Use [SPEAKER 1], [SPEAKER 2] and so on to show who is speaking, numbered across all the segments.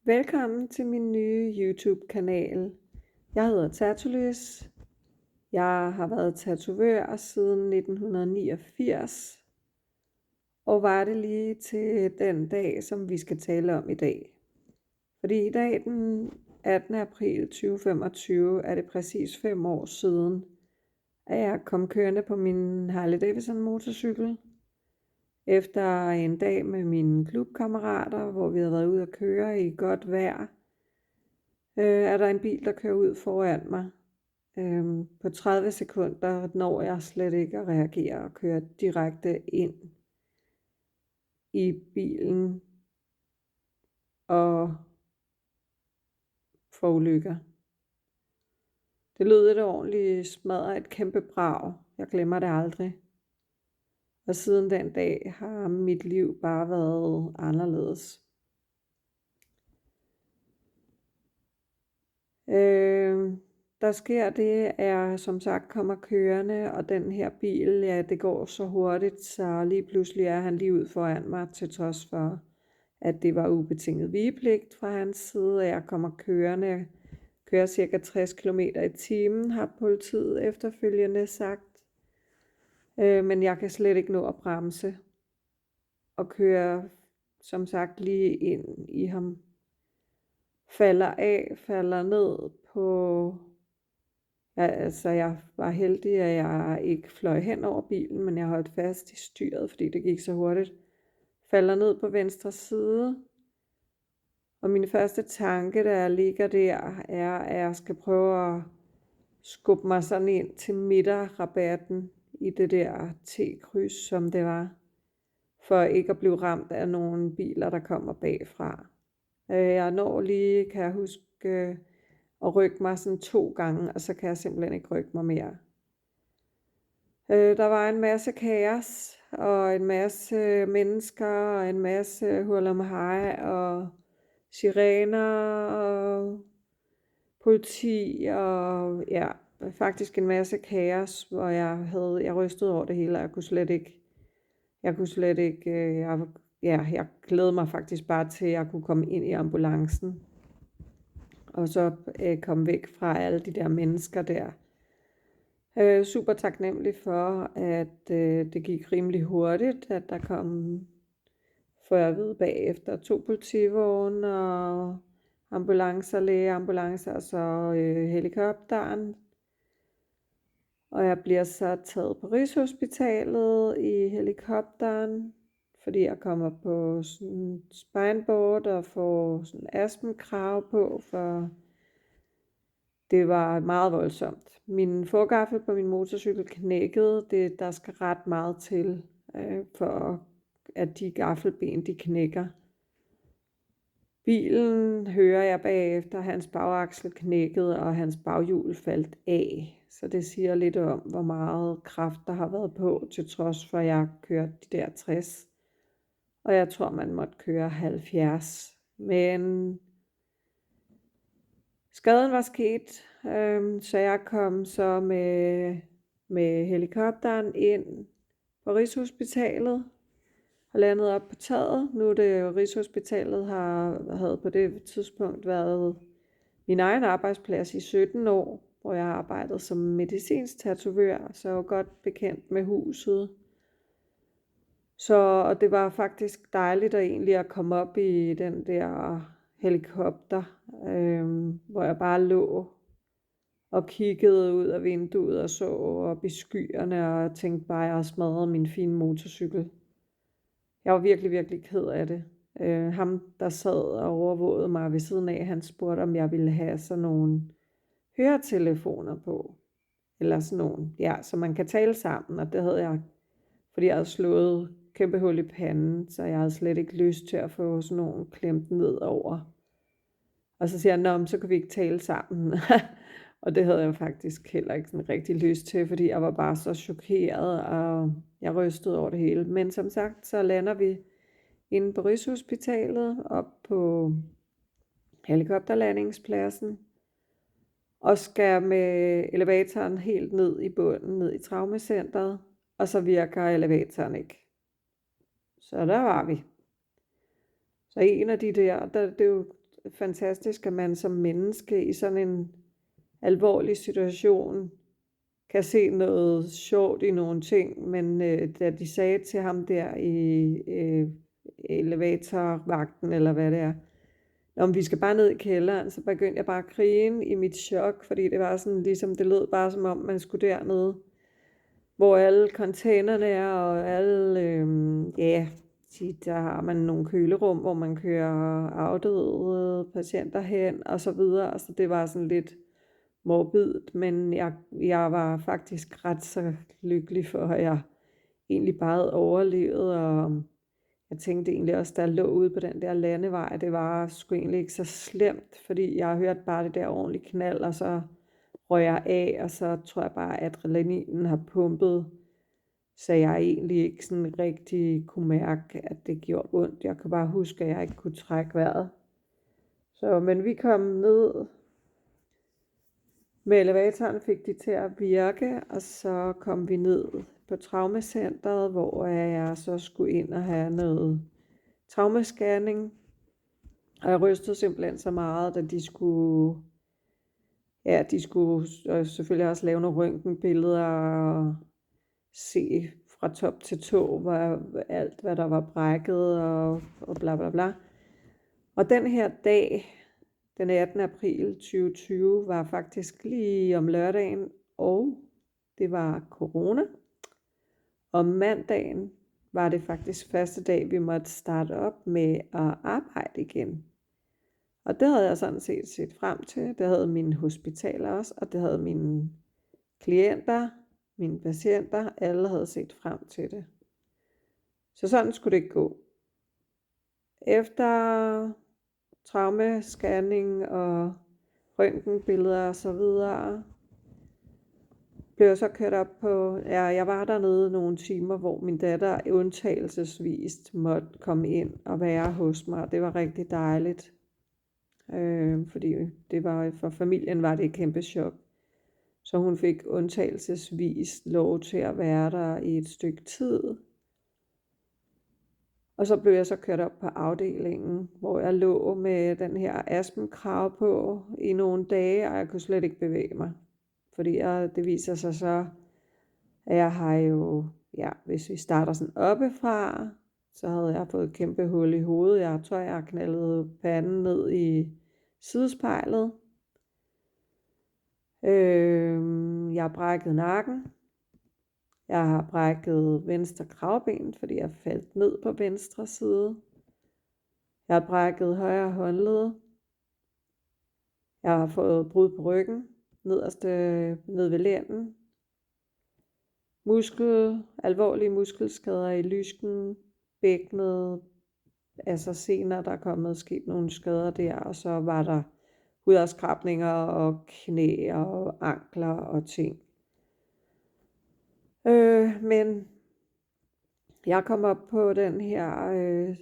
[SPEAKER 1] Velkommen til min nye YouTube-kanal. Jeg hedder Tatulys. Jeg har været tatovør siden 1989, og var det lige til den dag, som vi skal tale om i dag. Fordi i dag, den 18. april 2025, er det præcis 5 år siden, at jeg kom kørende på min Harley Davidson motorcykel. Efter en dag med mine klubkammerater, hvor vi havde været ude at køre i godt vejr, er der en bil, der kører ud foran mig. På 30 sekunder når jeg slet ikke at reagere og kører direkte ind i bilen og forulykker. Det lød et ordentligt smadret, et kæmpe brag. Jeg glemmer det aldrig. Og siden den dag har mit liv bare været anderledes. Der sker det, at jeg som sagt kommer kørende, og den her bil, ja, det går så hurtigt, så lige pludselig er han lige ud foran mig, til trods for, at det var ubetinget vigepligt fra hans side, og jeg kommer kørende, kører cirka 60 km i timen, har politiet efterfølgende sagt. Men jeg kan slet ikke nå at bremse, og kører som sagt lige ind i ham. Falder ned på... Jeg var heldig, at jeg ikke fløj hen over bilen, men jeg holdt fast i styret, fordi det gik så hurtigt. Falder ned på venstre side, og min første tanke, der ligger der, er, at jeg skal prøve at skubbe mig sådan ind til midterrabatten i det der T-kryds, som det var, for ikke at blive ramt af nogle biler, der kommer bagfra. Jeg når lige, kan jeg huske, at rykke mig sådan 2 gange, og så kan jeg simpelthen ikke rykke mig mere. Der var en masse kaos, og en masse mennesker, og en masse hurlumhej, og sirener, og politi, og ja, faktisk en masse kaos, hvor jeg rystede over det hele, og jeg glædede mig faktisk bare til, at jeg kunne komme ind i ambulancen, og så komme væk fra alle de der mennesker der. Super taknemmelig for, at det gik rimelig hurtigt, at der kom, for jeg ved bagefter, 2 politivogne og lægeambulancer og så helikopteren. Og jeg bliver så taget på Rigshospitalet i helikopteren, fordi jeg kommer på sådan spineboard og får sådan astmekrav på, for det var meget voldsomt. Min forgaffel på min motorcykel knækkede. Der skal ret meget til, for at de gaffelben de knækker. Bilen hører jeg bagefter, hans bagaksel knækkede, og hans baghjul faldt af. Så det siger lidt om, hvor meget kraft der har været på, til trods for at jeg kørte de der 60. Og jeg tror, man måtte køre 70. Men skaden var sket, så jeg kom så med helikopteren ind på Rigshospitalet og landet op på taget. Nu er det jo Rigshospitalet havde på det tidspunkt været min egen arbejdsplads i 17 år, hvor jeg har arbejdet som medicinsk tatovør, så jeg var godt bekendt med huset. Og det var faktisk dejligt at komme op i den der helikopter, hvor jeg bare lå og kiggede ud af vinduet og så op i skyerne og tænkte bare, at jeg havde smadret min fine motorcykel. Jeg var virkelig, virkelig ked af det. Ham, der sad og overvågede mig ved siden af, han spurgte, om jeg ville have sådan nogle høretelefoner på. Eller sådan nogle, ja, så man kan tale sammen, og det havde jeg, fordi jeg havde slået kæmpe hul i panden, så jeg havde slet ikke lyst til at få sådan nogle klemt ned over. Og så siger han, så kan vi ikke tale sammen. Og det havde jeg faktisk heller ikke sådan rigtig lyst til, fordi jeg var bare så chokeret, og jeg rystede over det hele. Men som sagt, så lander vi inde på Rigshospitalet, op på helikopterlandingspladsen, og skal med elevatoren helt ned i bunden, ned i traumacenteret, og så virker elevatoren ikke. Så der var vi. Så en af de der det er jo fantastisk, at man som menneske i sådan en alvorlig situation kan se noget sjovt i nogle ting, men da de sagde til ham der i elevatorvagten, eller hvad det er, om vi skal bare ned i kælderen, så begyndte jeg bare at grine i mit chok, fordi det var sådan ligesom, det lød bare som om, man skulle dernede, hvor alle containerne er, og alle, der har man nogle kølerum, hvor man kører afdøde patienter hen, og så videre, så det var sådan lidt morbidt, men jeg var faktisk ret så lykkelig for, at jeg egentlig bare havde overlevet, og jeg tænkte egentlig også, der lå ude på den der landevej, det var sgu egentlig ikke så slemt, fordi jeg hørte bare det der ordentligt knald, og så røg jeg af, og så tror jeg bare, at adrenalinen har pumpet, så jeg egentlig ikke sådan rigtig kunne mærke, at det gjorde ondt. Jeg kan bare huske, at jeg ikke kunne trække vejret. Men vi kom ned med elevatoren, fik de til at virke, og så kom vi ned på traumacenteret, hvor jeg så skulle ind og have noget traumascanning. Og jeg rystede simpelthen så meget, at de skulle selvfølgelig også lave nogle røntgenbilleder og se fra top til tå, alt hvad der var brækket og bla bla bla. Og den her dag, den 18. april 2020, var faktisk lige om lørdagen, og det var corona. Om mandagen var det faktisk første dag, vi måtte starte op med at arbejde igen. Og det havde jeg sådan set frem til. Det havde mine hospitaler også, og det havde mine klienter, mine patienter, alle havde set frem til det. Så sådan skulle det gå. Efter traumascanning og røntgenbilleder og så videre, blev jeg så kørt op på, jeg var dernede nogle timer, hvor min datter undtagelsesvist måtte komme ind og være hos mig, og det var rigtig dejligt, fordi det var, for familien var det et kæmpe chok, så hun fik undtagelsesvis lov til at være der i et stykke tid. Og så blev jeg så kørt op på afdelingen, hvor jeg lå med den her astmakrav på i nogle dage, og jeg kunne slet ikke bevæge mig. Fordi det viser sig så, at jeg har jo, hvis vi starter sådan oppefra, så havde jeg fået et kæmpe hul i hovedet. Jeg tror, jeg har knaldet panden ned i sidespejlet. Jeg har brækket nakken. Jeg har brækket venstre kravben, fordi jeg faldt ned på venstre side. Jeg har brækket højre håndled. Jeg har fået brud på ryggen, ned ved lænden. Alvorlige muskelskader i lysken, bækkenet, altså senere der er kommet sket nogle skader der, og så var der hudafskrabninger og knæ og ankler og ting. Men jeg kom op på den her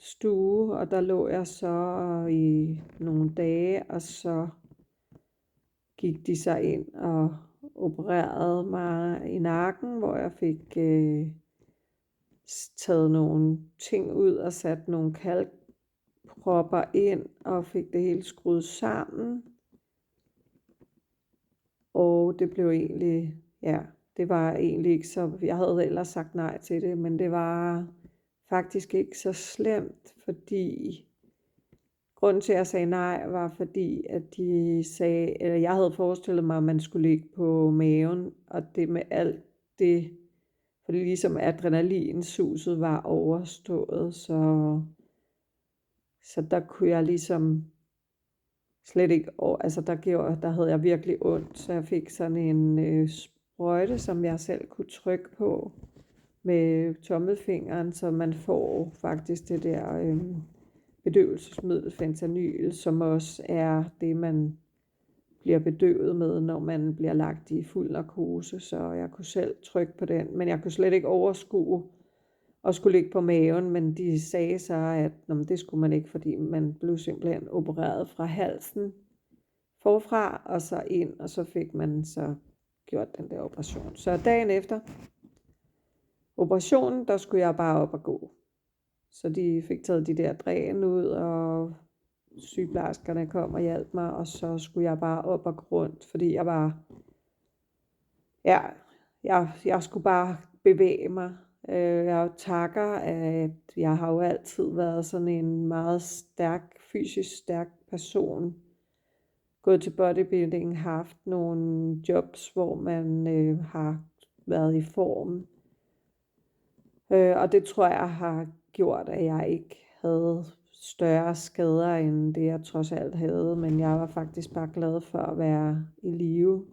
[SPEAKER 1] stue, og der lå jeg så i nogle dage, og så gik de så ind og opererede mig i nakken, hvor jeg fik taget nogle ting ud og sat nogle kalkpropper ind, og fik det hele skruet sammen. Og det blev egentlig, det var egentlig ikke så, jeg havde ellers sagt nej til det, men det var faktisk ikke så slemt, fordi grunden til at jeg sagde nej, var fordi, at de sagde, eller jeg havde forestillet mig, at man skulle ligge på maven, og det med alt det, fordi ligesom adrenalinsuset var overstået, så der kunne jeg ligesom slet ikke, altså der havde jeg virkelig ondt, så jeg fik sådan en sprøjte, som jeg selv kunne trykke på med tommelfingeren, så man får faktisk det der bedøvelsesmiddel fentanyl, som også er det, man bliver bedøvet med, når man bliver lagt i fuld narkose, så jeg kunne selv trykke på den, men jeg kunne slet ikke overskue og skulle ligge på maven, men de sagde så, at det skulle man ikke, fordi man blev simpelthen opereret fra halsen forfra og så ind, og så fik man så gjort den der operation. Så dagen efter operationen, der skulle jeg bare op og gå. Så de fik taget de der dræn ud og sygeplejerskerne kom og hjalp mig, og så skulle jeg bare op og gå rundt, fordi jeg skulle bare bevæge mig. Jeg takker, at jeg har jo altid været sådan en meget fysisk stærk person. Gået til bodybuilding, haft nogle jobs, hvor man har været i form. Og det tror jeg har gjort, at jeg ikke havde større skader, end det jeg trods alt havde. Men jeg var faktisk bare glad for at være i live.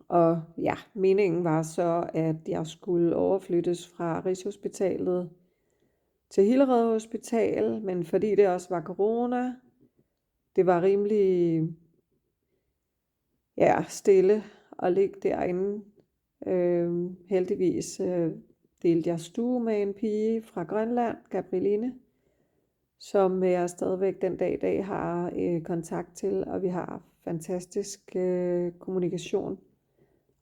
[SPEAKER 1] Og ja, meningen var så, at jeg skulle overflyttes fra Rigshospitalet til Hillerød Hospital, men fordi det også var corona, det var rimelig stille at ligge derinde. Heldigvis delte jeg stue med en pige fra Grønland, Gabrieline, som jeg stadigvæk den dag i dag har kontakt til, og vi har fantastisk kommunikation.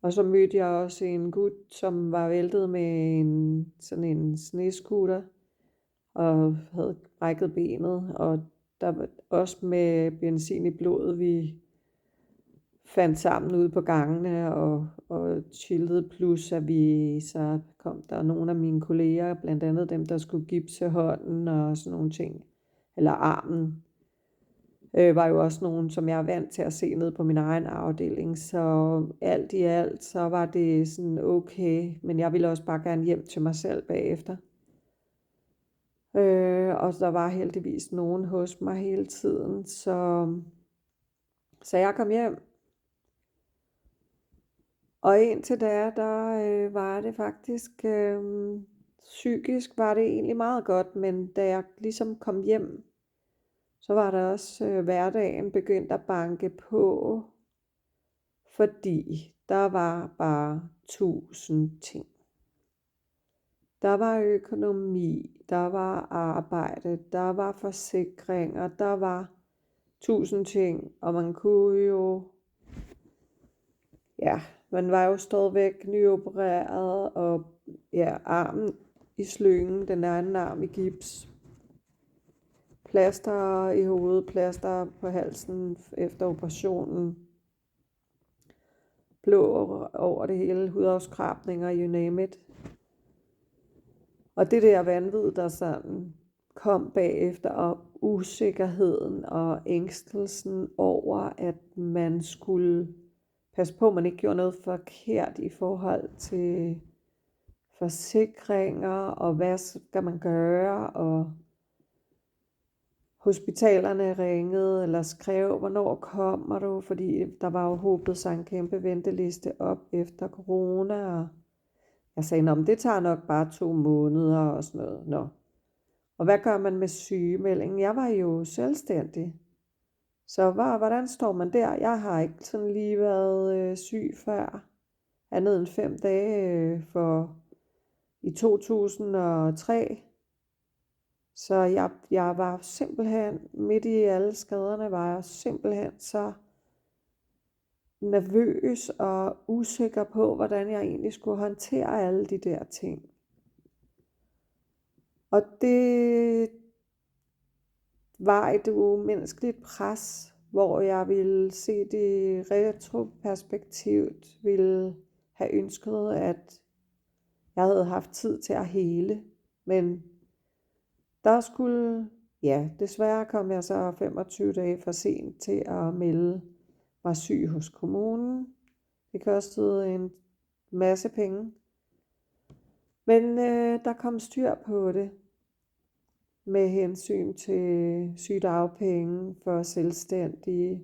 [SPEAKER 1] Og så mødte jeg også en gut, som var væltet med sådan en snescooter og havde brækket benet, og der var også med benzin i blodet, vi fandt sammen ude på gangene og chillede, plus at så kom der nogle af mine kolleger, blandt andet dem, der skulle gipse hånden og sådan nogle ting, eller armen, var jo også nogen, som jeg er vant til at se ned på min egen afdeling, så alt i alt, så var det sådan okay, men jeg ville også bare gerne hjem til mig selv bagefter. Og der var heldigvis nogen hos mig hele tiden, så jeg kom hjem. Og indtil der var det faktisk, psykisk var det egentlig meget godt, men da jeg ligesom kom hjem, så var der også hverdagen begyndt at banke på, fordi der var bare 1000 ting. Der var økonomi, der var arbejde, der var forsikringer, der var 1000 ting, og man kunne jo, man var jo stadigvæk nyopereret, og armen i slyngen, den anden arm i gips, plaster i hovedet, plaster på halsen efter operationen, blå over det hele, hudafskrabninger, you name it. Og det der vanvid, der sådan kom bagefter, og usikkerheden og ængstelsen over, at man skulle passe på, at man ikke gjorde noget forkert i forhold til forsikringer, og hvad skal man gøre, og hospitalerne ringede eller skrev, hvornår kommer du, fordi der var jo håbet sig en kæmpe venteliste op efter corona, og jeg sagde, det tager nok bare 2 måneder og sådan noget. Nå. Og hvad gør man med sygemeldingen? Jeg var jo selvstændig, så hvordan står man der? Jeg har ikke sådan lige været syg før, andet end 5 dage i 2003. Så jeg var simpelthen, midt i alle skaderne, var jeg simpelthen så nervøs og usikker på, hvordan jeg egentlig skulle håndtere alle de der ting. Og det var et umenneskeligt pres, hvor jeg ville se det retroperspektivt, ville have ønsket, at jeg havde haft tid til at hele, men der skulle, desværre kom jeg så 25 dage for sent til at melde mig syg hos kommunen. Det kostede en masse penge. Men der kom styr på det med hensyn til sygedagpenge for selvstændige.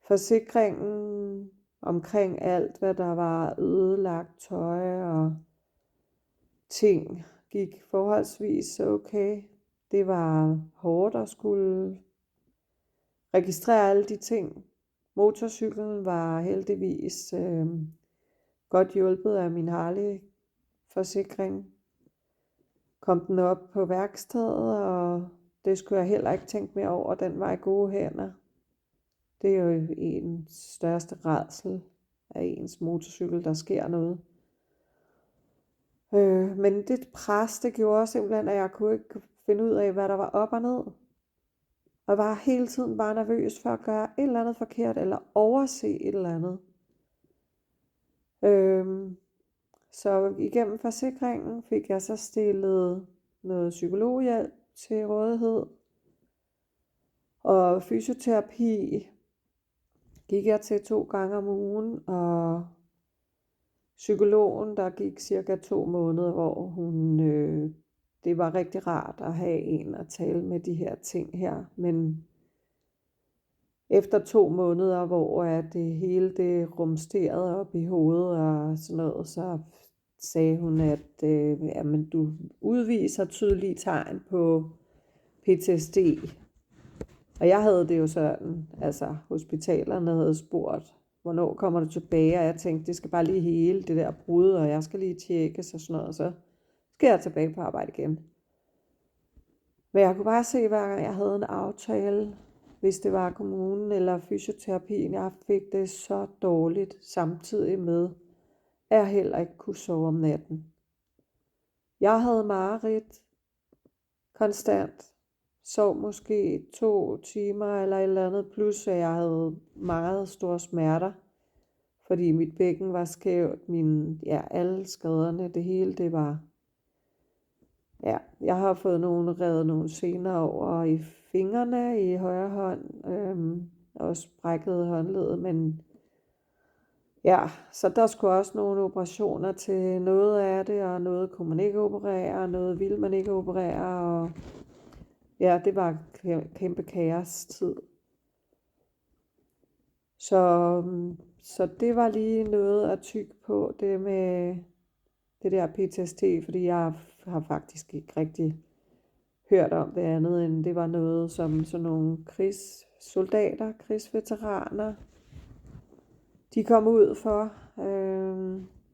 [SPEAKER 1] Forsikringen omkring alt, hvad der var ødelagt tøj og ting, gik forholdsvis okay. Det var hårdt at skulle registrere alle de ting. Motorcyklen var heldigvis godt hjulpet af min Harley-forsikring. Kom den op på værkstedet, og det skulle jeg heller ikke tænke mere over. Den var i gode hænder. Det er jo ens største rædsel af ens motorcykel, der sker noget. Men det pres, det gjorde simpelthen, at jeg kunne ikke finde ud af, hvad der var op og ned. Og jeg var hele tiden bare nervøs for at gøre et eller andet forkert, eller overse et eller andet. Så igennem forsikringen fik jeg så stillet noget psykologhjælp til rådighed. Og fysioterapi gik jeg til 2 gange om ugen, og psykologen, der gik cirka 2 måneder, hvor hun, det var rigtig rart at have en at tale med de her ting her, men efter 2 måneder, hvor det hele det rumsterede op i hovedet og sådan noget, så sagde hun, at jamen, du udviser tydelige tegn på PTSD. Og jeg havde det jo sådan, altså hospitalerne havde spurgt, hvornår kommer du tilbage, og jeg tænkte, det skal bare lige hele det der brud, og jeg skal lige tjekkes og sådan noget, og så skal jeg tilbage på arbejde igen. Men jeg kunne bare se, hver gang jeg havde en aftale, hvis det var kommunen eller fysioterapien, jeg fik det så dårligt, samtidig med, at jeg heller ikke kunne sove om natten. Jeg havde mareridt konstant, sov måske 2 timer eller et eller andet, plus at jeg havde meget store smerter, fordi mit bækken var skævt, alle skaderne, det hele, det var, jeg har fået revet nogle sener over i fingrene i højre hånd, også brækket håndledet, men så der skulle også nogle operationer til noget af det, og noget kunne man ikke operere, og noget ville man ikke operere, og det var kæmpe kaos tid. Så det var lige noget at tygge på, det med det der PTSD, fordi jeg har faktisk ikke rigtig hørt om det andet, end det var noget, som sådan nogle krigssoldater, krigsveteraner, de kom ud for.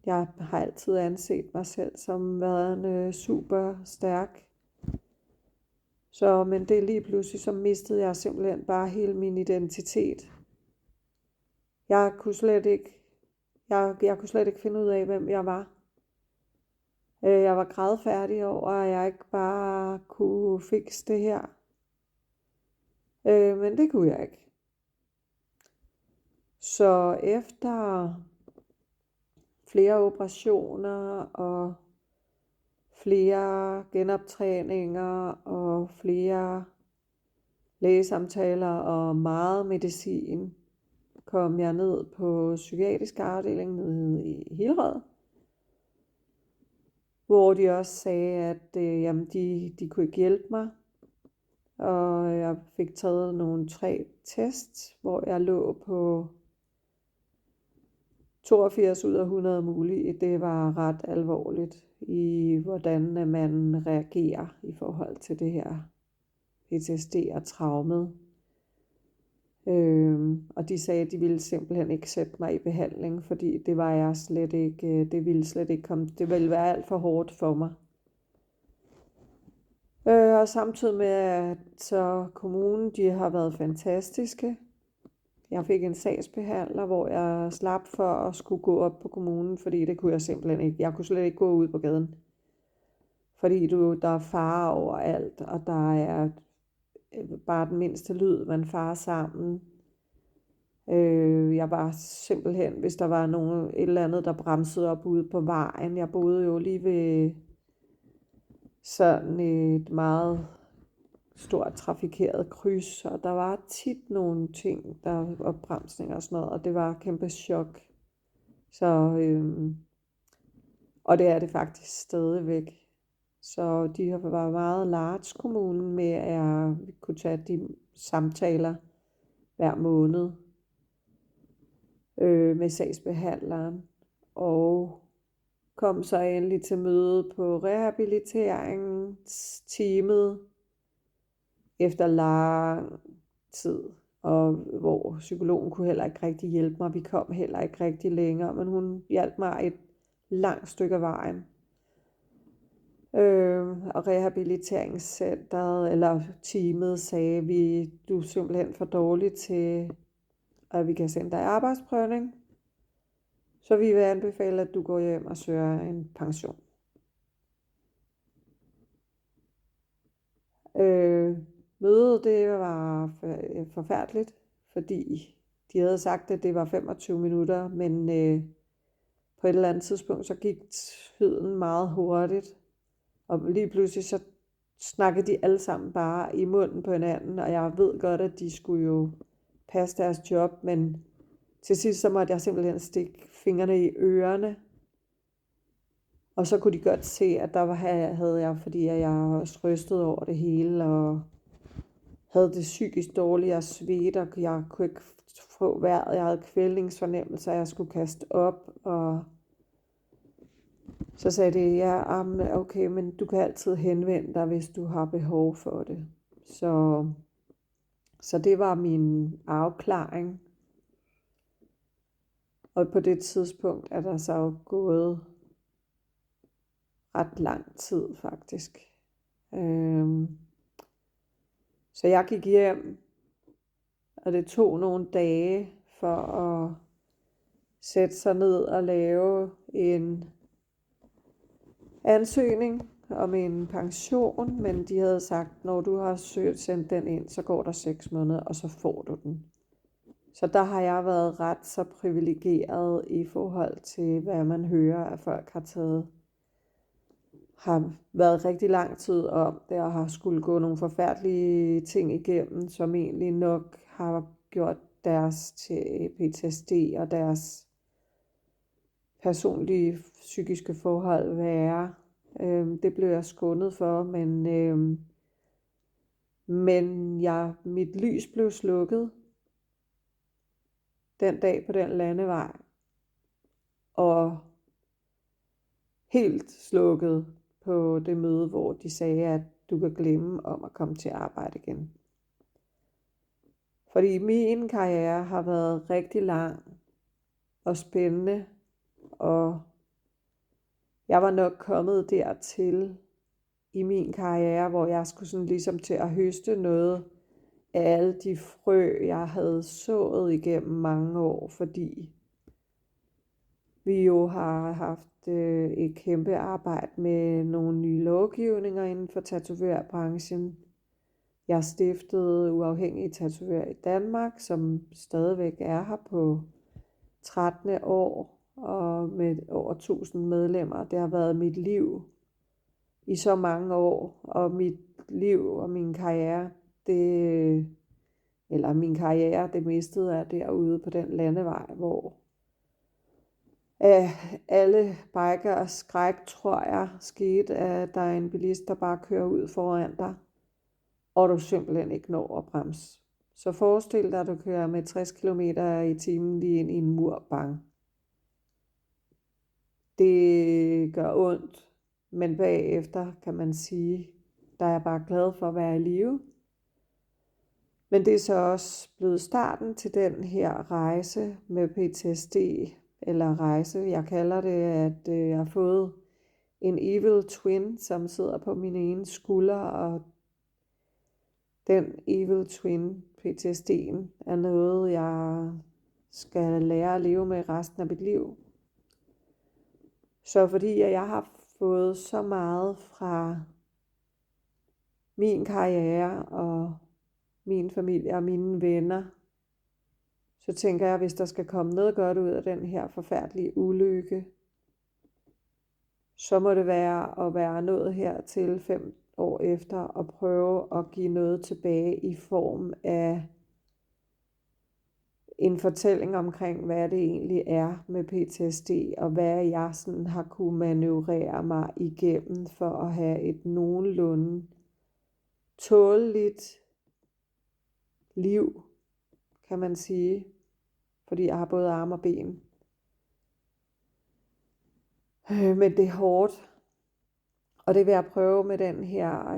[SPEAKER 1] Jeg har altid anset mig selv som værende super stærk. Men det lige pludselig, så mistede jeg simpelthen bare hele min identitet. Jeg kunne slet ikke finde ud af, hvem jeg var. Jeg var grædfærdig over, at jeg ikke bare kunne fikse det her. Men det kunne jeg ikke. Så efter flere operationer og flere genoptræninger og flere lægesamtaler og meget medicin, kom jeg ned på psykiatrisk afdeling nede i Hillerød, hvor de også sagde, at de kunne ikke hjælpe mig. Og jeg fik taget nogle 3 tests, hvor jeg lå på 82 ud af 100 mulige. Det var ret alvorligt i, hvordan man reagerer i forhold til det her PTSD og traumet. Og de sagde, at de ville simpelthen ikke sætte mig i behandling, fordi det var jeg slet ikke, det ville slet ikke komme, det ville være alt for hårdt for mig. Og samtidig med, at så kommunen, de har været fantastiske. Jeg fik en sagsbehandler, hvor jeg slap for at skulle gå op på kommunen, fordi det kunne jeg simpelthen ikke. Jeg kunne slet ikke gå ud på gaden. Fordi der er fare overalt, og der er bare den mindste lyd, man farer sammen. Jeg var simpelthen, hvis der var et eller andet, der bremsede op ude på vejen. Jeg boede jo lige ved sådan et meget stort trafikeret kryds, og der var tit nogle ting, der var bremsninger og sådan noget, og det var kæmpe chok. Og det er det faktisk stadigvæk. Så de har været meget large kommunen med, at jeg kunne tage de samtaler hver måned med sagsbehandleren, og kom så endelig til møde på rehabiliteringsteamet efter lang tid, og hvor psykologen kunne heller ikke rigtig hjælpe mig. Vi kom heller ikke rigtig længere, men hun hjalp mig et langt stykke af vejen. Og rehabiliteringscenteret eller teamet sagde, du er simpelthen for dårlig til, at vi kan sende dig i arbejdsprøvning. Så vi vil anbefale, at du går hjem og søger en pension. Mødet det var forfærdeligt, fordi de havde sagt, at det var 25 minutter, men på et eller andet tidspunkt, så gik tiden meget hurtigt, og lige pludselig så snakkede de alle sammen bare i munden på hinanden, og jeg ved godt, at de skulle jo passe deres job, men til sidst så måtte jeg simpelthen stikke fingrene i ørerne, og så kunne de godt se, at der havde jeg, fordi jeg også rystede over det hele, og havde det psykisk dårligt, jeg svedte, og jeg kunne ikke få vejret, jeg havde kvælningsfornemmelser, jeg skulle kaste op, og så sagde de, ja, okay, men du kan altid henvende dig, hvis du har behov for det. Så det var min afklaring. Og på det tidspunkt er der så gået ret lang tid faktisk. Så jeg gik hjem, og det tog nogle dage for at sætte sig ned og lave en ansøgning om en pension, men de havde sagt, når du har sendt den ind, så går der 6 måneder, og så får du den. Så der har jeg været ret så privilegeret i forhold til, hvad man hører, at folk har været rigtig lang tid om det, og har skulle gå nogle forfærdelige ting igennem, som egentlig nok har gjort deres til PTSD og deres personlige psykiske forhold værre. Det blev jeg skånet for, men mit lys blev slukket den dag på den landevej, og helt slukket på det møde, hvor de sagde, at du kan glemme om at komme til arbejde igen. Fordi min karriere har været rigtig lang og spændende, og jeg var nok kommet dertil i min karriere, hvor jeg skulle sådan ligesom til at høste noget af alle de frø, jeg havde sået igennem mange år, fordi vi jo har haft et kæmpe arbejde med nogle nye lovgivninger inden for tatovørbranchen. Jeg stiftede Uafhængige Tatovører i Danmark, som stadigvæk er her på 13. år, og med over 1000 medlemmer. Det har været mit liv i så mange år, og mit liv og min karriere, det mistede jeg derude på den landevej, hvor alle bikers skræk, tror jeg, skete, at der er en bilist, der bare kører ud foran dig, og du simpelthen ikke når at bremse. Så forestil dig, at du kører med 60 km i timen lige ind i en mur, bang. Det gør ondt, men bagefter kan man sige, der er jeg bare glad for at være i live. Men det er så også blevet starten til den her rejse med PTSD, eller rejse. Jeg kalder det, at jeg har fået en evil twin, som sidder på min ene skulder, og den evil twin, PTSD'en, er noget, jeg skal lære at leve med resten af mit liv. Så fordi jeg har fået så meget fra min karriere og min familie og mine venner, så tænker jeg, hvis der skal komme noget godt ud af den her forfærdelige ulykke, så må det være at være nået her til 5 år efter og prøve at give noget tilbage i form af en fortælling omkring, hvad det egentlig er med PTSD, og hvad jeg sådan har kunne manøvrere mig igennem for at have et nogenlunde tåleligt liv, kan man sige, fordi jeg har både arme og ben. Men det er hårdt, og det vil jeg prøve med den her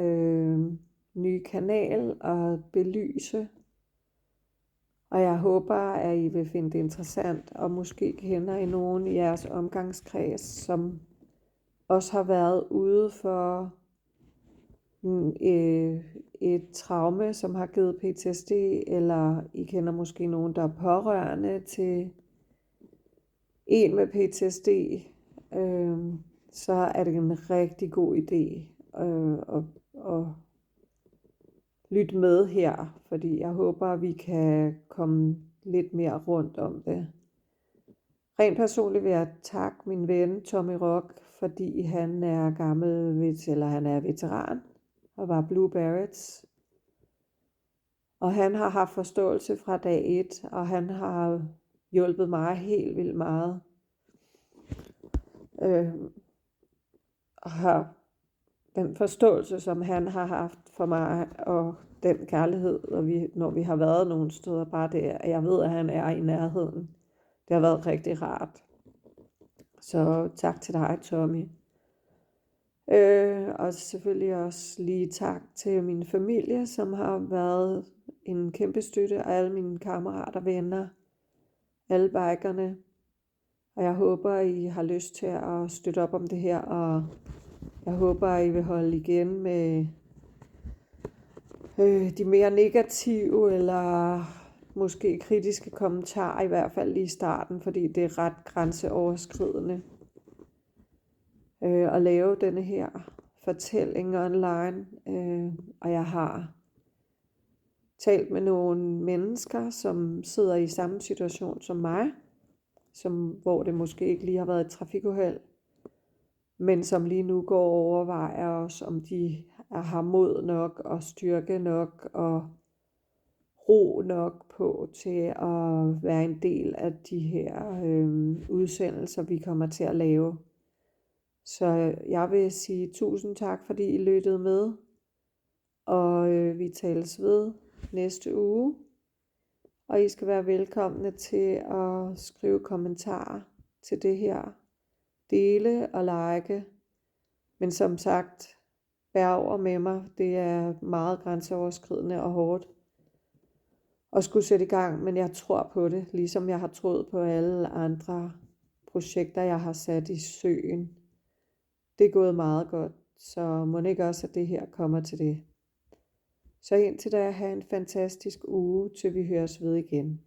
[SPEAKER 1] nye kanal at belyse. Og jeg håber, at I vil finde det interessant, og måske kender I nogen i jeres omgangskreds, som også har været ude for et traume, som har givet PTSD, eller I kender måske nogen, der er pårørende til en med PTSD, så er det en rigtig god idé at lytte med her, fordi jeg håber, at vi kan komme lidt mere rundt om det. Rent personligt vil jeg takke min ven Tommy Rock, fordi han er veteran og var Blue Berets. Og han har haft forståelse fra dag 1, og han har hjulpet mig helt vildt meget. Og har den forståelse, som han har haft for mig, og den kærlighed, og når vi har været nogle steder, bare det, at jeg ved, at han er i nærheden. Det har været rigtig rart. Så tak til dig, Tommy. Og selvfølgelig også lige tak til min familie, som har været en kæmpe støtte, og alle mine kammerater, venner, alle bikerne. Og jeg håber, I har lyst til at støtte op om det her, og jeg håber, I vil holde igen med de mere negative eller måske kritiske kommentarer, i hvert fald lige i starten, fordi det er ret grænseoverskridende at lave denne her fortælling online. Og jeg har talt med nogle mennesker, som sidder i samme situation som mig, hvor det måske ikke lige har været et trafikuheld, men som lige nu går og overvejer også, om de har mod nok og styrke nok og ro nok på til at være en del af de her udsendelser, vi kommer til at lave. Så jeg vil sige tusind tak, fordi I lyttede med, og vi tales ved næste uge. Og I skal være velkomne til at skrive kommentarer til det her, dele og like. Men som sagt, bær over med mig. Det er meget grænseoverskridende og hårdt at skulle sætte i gang, men jeg tror på det, ligesom jeg har troet på alle andre projekter, jeg har sat i søen. Det er gået meget godt, så må ikke også, at det her kommer til det. Så indtil da, have en fantastisk uge, til vi høres ved igen.